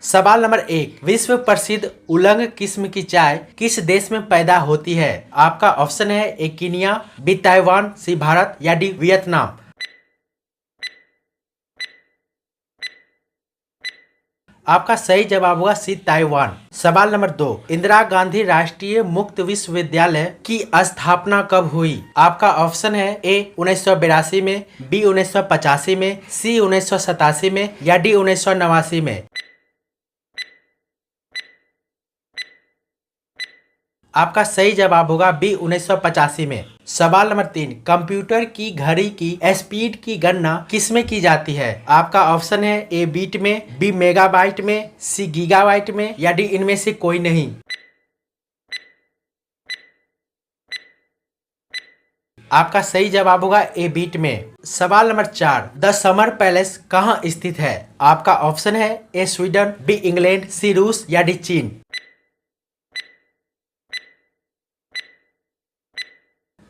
सवाल नंबर 1, विश्व प्रसिद्ध उलंग किस्म की चाय किस देश में पैदा होती है? आपका ऑप्शन है ए कीनिया, बी ताइवान, सी भारत या डी वियतनाम। आपका सही जवाब होगा सी ताइवान। सवाल नंबर 2, इंदिरा गांधी राष्ट्रीय मुक्त विश्वविद्यालय की स्थापना कब हुई? आपका ऑप्शन है ए 1982 में, बी 1985 में, सी 1987 में या डी 1989 में। आपका सही जवाब होगा बी 1985 में। सवाल नंबर 3, कंप्यूटर की घड़ी की स्पीड की गणना किसमें की जाती है? आपका ऑप्शन है ए बीट में, बी मेगाबाइट में, सी गीगाबाइट में या डी इनमें से कोई नहीं। आपका सही जवाब होगा ए बीट में। सवाल नंबर 4, द समर पैलेस कहाँ स्थित है? आपका ऑप्शन है ए स्वीडन, बी इंग्लैंड, सी रूस या डी चीन।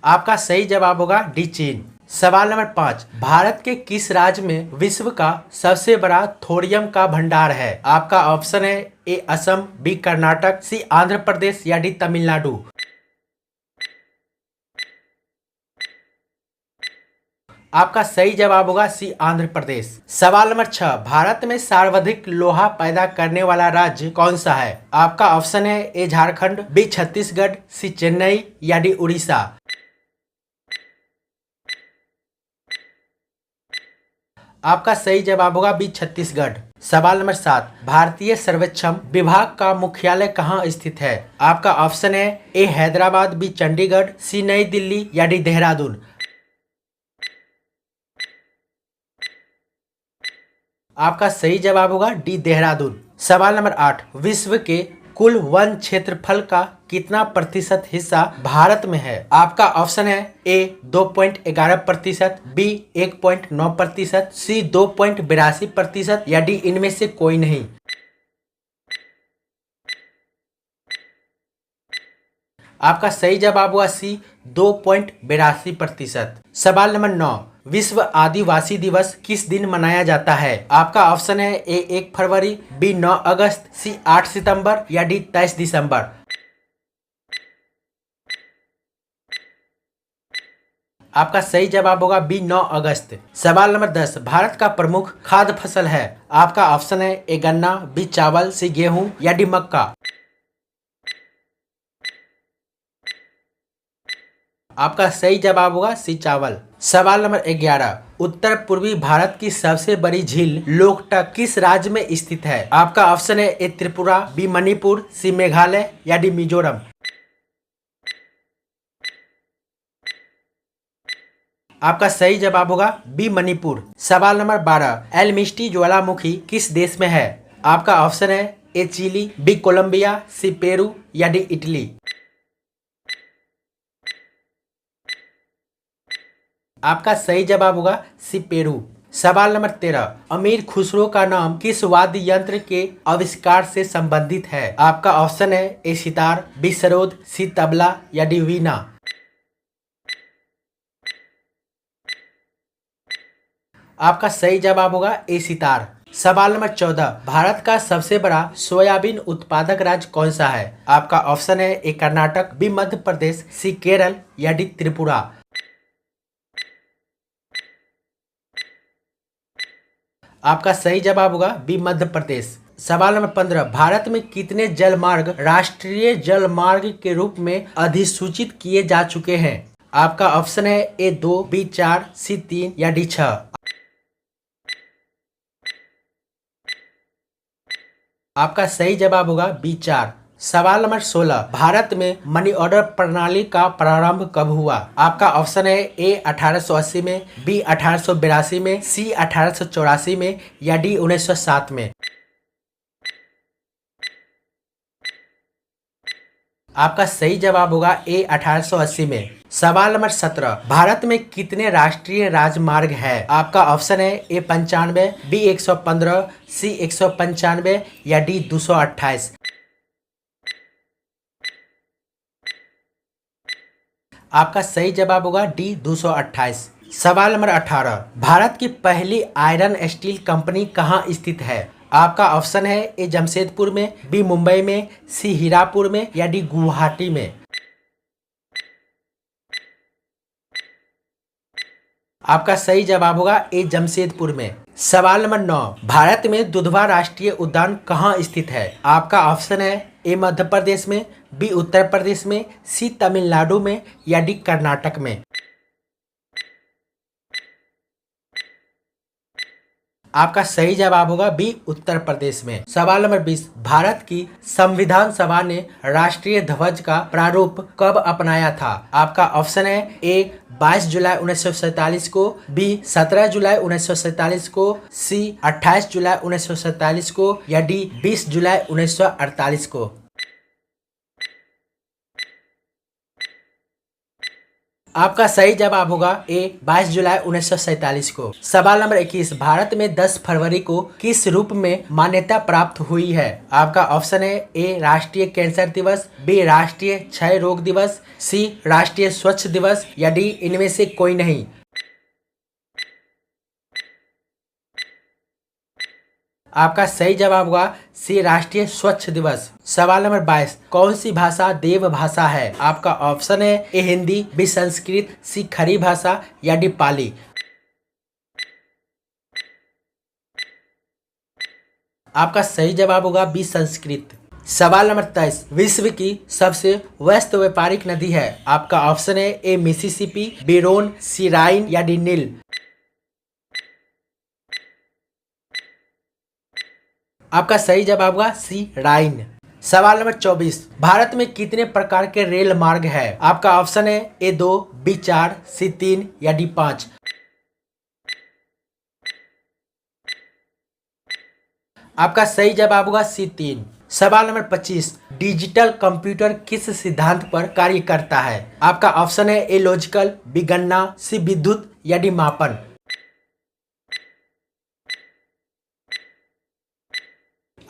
आपका सही जवाब होगा डी चीन। सवाल नंबर 5, भारत के किस राज्य में विश्व का सबसे बड़ा थोरियम का भंडार है? आपका ऑप्शन है ए असम, बी कर्नाटक, सी आंध्र प्रदेश या डी तमिलनाडु। आपका सही जवाब होगा सी आंध्र प्रदेश। सवाल नंबर 6, भारत में सर्वाधिक लोहा पैदा करने वाला राज्य कौन सा है? आपका ऑप्शन है ए झारखंड, बी छत्तीसगढ़, सी चेन्नई या डी उड़ीसा। आपका सही जवाब होगा बी छत्तीसगढ़। सवाल नंबर 7, भारतीय सर्वेक्षण विभाग का मुख्यालय कहाँ स्थित है? आपका ऑप्शन है ए हैदराबाद, बी चंडीगढ़, सी नई दिल्ली या डी देहरादून। आपका सही जवाब होगा डी देहरादून। सवाल नंबर 8, विश्व के कुल वन क्षेत्रफल का कितना प्रतिशत हिस्सा भारत में है? आपका ऑप्शन है ए 2.11%, बी 1.9%, सी 2.82% या डी इनमें से कोई नहीं। आपका सही जवाब हुआ सी 2.82%। सवाल नंबर 9, विश्व आदिवासी दिवस किस दिन मनाया जाता है? आपका ऑप्शन है ए 1 फरवरी, बी 9 अगस्त, सी 8 सितंबर या डी 23 दिसंबर। आपका सही जवाब होगा बी 9 अगस्त। सवाल नंबर 10, भारत का प्रमुख खाद्य फसल है? आपका ऑप्शन है ए गन्ना, बी चावल, सी गेहूं या डी मक्का। आपका सही जवाब होगा सी चावल। सवाल नंबर 11, उत्तर पूर्वी भारत की सबसे बड़ी झील लोकटक किस राज्य में स्थित है? आपका ऑप्शन है ए त्रिपुरा, बी मणिपुर, सी मेघालय या डी मिजोरम। आपका सही जवाब होगा बी मणिपुर। सवाल नंबर 12, एल्मिस्टी ज्वालामुखी किस देश में है? आपका ऑप्शन है ए चिली, बी कोलंबिया, सी पेरू या डी इटली। आपका सही जवाब होगा सी पेरू। सवाल नंबर 13, अमीर खुसरो का नाम किस वाद्य यंत्र के आविष्कार से संबंधित है? आपका ऑप्शन है ए सितार, बी सरोद, सी तबला या डी वीणा। आपका सही जवाब होगा ए सितार। सवाल नंबर 14, भारत का सबसे बड़ा सोयाबीन उत्पादक राज्य कौन सा है? आपका ऑप्शन है ए कर्नाटक, बी मध्य प्रदेश, सी केरल या डी त्रिपुरा। आपका सही जवाब होगा बी मध्य प्रदेश। सवाल नंबर 15, भारत में कितने जलमार्ग राष्ट्रीय जलमार्ग के रूप में अधिसूचित किए जा चुके हैं? आपका ऑप्शन है ए 2, बी 4, सी 3 या डी 6। आपका सही जवाब होगा बी 4। सवाल नंबर 16, भारत में मनी ऑर्डर प्रणाली का प्रारंभ कब हुआ? आपका ऑप्शन है ए 1880 में, बी 1882 में, सी 1884 में या डी 1907 में। आपका सही जवाब होगा ए 1880 में। सवाल नंबर 17, भारत में कितने राष्ट्रीय राजमार्ग है? आपका ऑप्शन है ए 95, बी 115, सी 195 या डी 228। आपका सही जवाब होगा डी 228। सवाल नंबर 18, भारत की पहली आयरन स्टील कंपनी कहाँ स्थित है? आपका ऑप्शन है ए जमशेदपुर में, बी मुंबई में, सी हीरापुर में या डी गुवाहाटी में। आपका सही जवाब होगा ए जमशेदपुर में। सवाल नंबर 9, भारत में दुधवा राष्ट्रीय उद्यान कहाँ स्थित है? आपका ऑप्शन है ए मध्य प्रदेश में, बी उत्तर प्रदेश में, सी तमिलनाडु में या डी कर्नाटक में। आपका सही जवाब होगा बी उत्तर प्रदेश में। सवाल नंबर 20, भारत की संविधान सभा ने राष्ट्रीय ध्वज का प्रारूप कब अपनाया था? आपका ऑप्शन है ए 22 जुलाई 1947 को, बी 17 जुलाई 1947 को, सी 28 जुलाई 1947 को या डी 20 जुलाई 1948 को। आपका सही जवाब होगा ए 22 जुलाई 1947 को। सवाल नंबर 21, भारत में 10 फरवरी को किस रूप में मान्यता प्राप्त हुई है? आपका ऑप्शन है ए राष्ट्रीय कैंसर दिवस, बी राष्ट्रीय क्षय रोग दिवस, सी राष्ट्रीय स्वच्छ दिवस या डी इनमें से कोई नहीं। आपका सही जवाब होगा सी राष्ट्रीय स्वच्छ दिवस। सवाल नंबर 22, कौन सी भाषा देव भाषा है? आपका ऑप्शन है ए हिंदी, बी संस्कृत, सी खड़ी भाषा या डी पाली। आपका सही जवाब होगा बी संस्कृत। सवाल नंबर 23, विश्व की सबसे व्यस्त व्यापारिक नदी है? आपका ऑप्शन है ए मिसिसिपी, बी रोन, सी राइन या डी नील। आपका सही जवाब होगा सी राइन। सवाल नंबर 24, भारत में कितने प्रकार के रेल मार्ग है? आपका ऑप्शन है ए 2, बी 4, सी 3 या डी 5। आपका सही जवाब होगा सी 3। सवाल नंबर 25, डिजिटल कंप्यूटर किस सिद्धांत पर कार्य करता है? आपका ऑप्शन है ए लॉजिकल, बी गणना, सी विद्युत या डी मापन।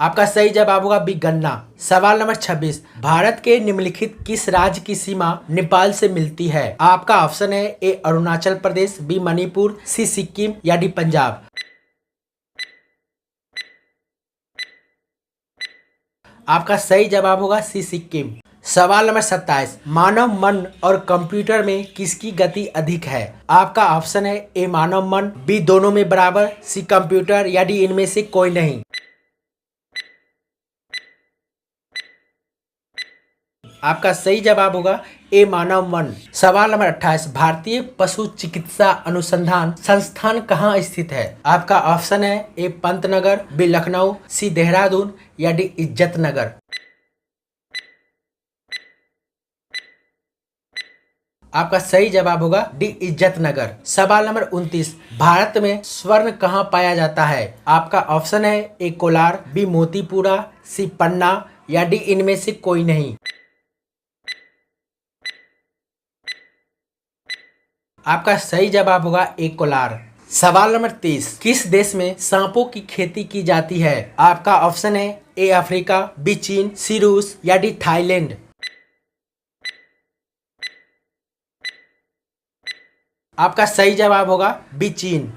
आपका सही जवाब होगा बी गणना। सवाल नंबर 26, भारत के निम्नलिखित किस राज्य की सीमा नेपाल से मिलती है? आपका ऑप्शन है ए अरुणाचल प्रदेश, बी मणिपुर, सी सिक्किम या डी पंजाब। आपका सही जवाब होगा सी सिक्किम। सवाल नंबर 27, मानव मन और कंप्यूटर में किसकी गति अधिक है? आपका ऑप्शन है ए मानव मन, बी दोनों में बराबर, सी कंप्यूटर या डी इनमें से कोई नहीं। आपका सही जवाब होगा ए मानव मन। सवाल नंबर 28, भारतीय पशु चिकित्सा अनुसंधान संस्थान कहाँ स्थित है? आपका ऑप्शन है ए पंतनगर, बी लखनऊ, सी देहरादून या डी इज्जत नगर। आपका सही जवाब होगा डी इज्जत नगर। सवाल नंबर 29, भारत में स्वर्ण कहाँ पाया जाता है? आपका ऑप्शन है ए कोलार, बी मोतीपुरा, सी पन्ना या डी इनमें से कोई नहीं। आपका सही जवाब होगा ए कोलार। सवाल नंबर 30, किस देश में सांपों की खेती की जाती है? आपका ऑप्शन है ए अफ्रीका, बी चीन, सी रूस या डी थाईलैंड। आपका सही जवाब होगा बी चीन।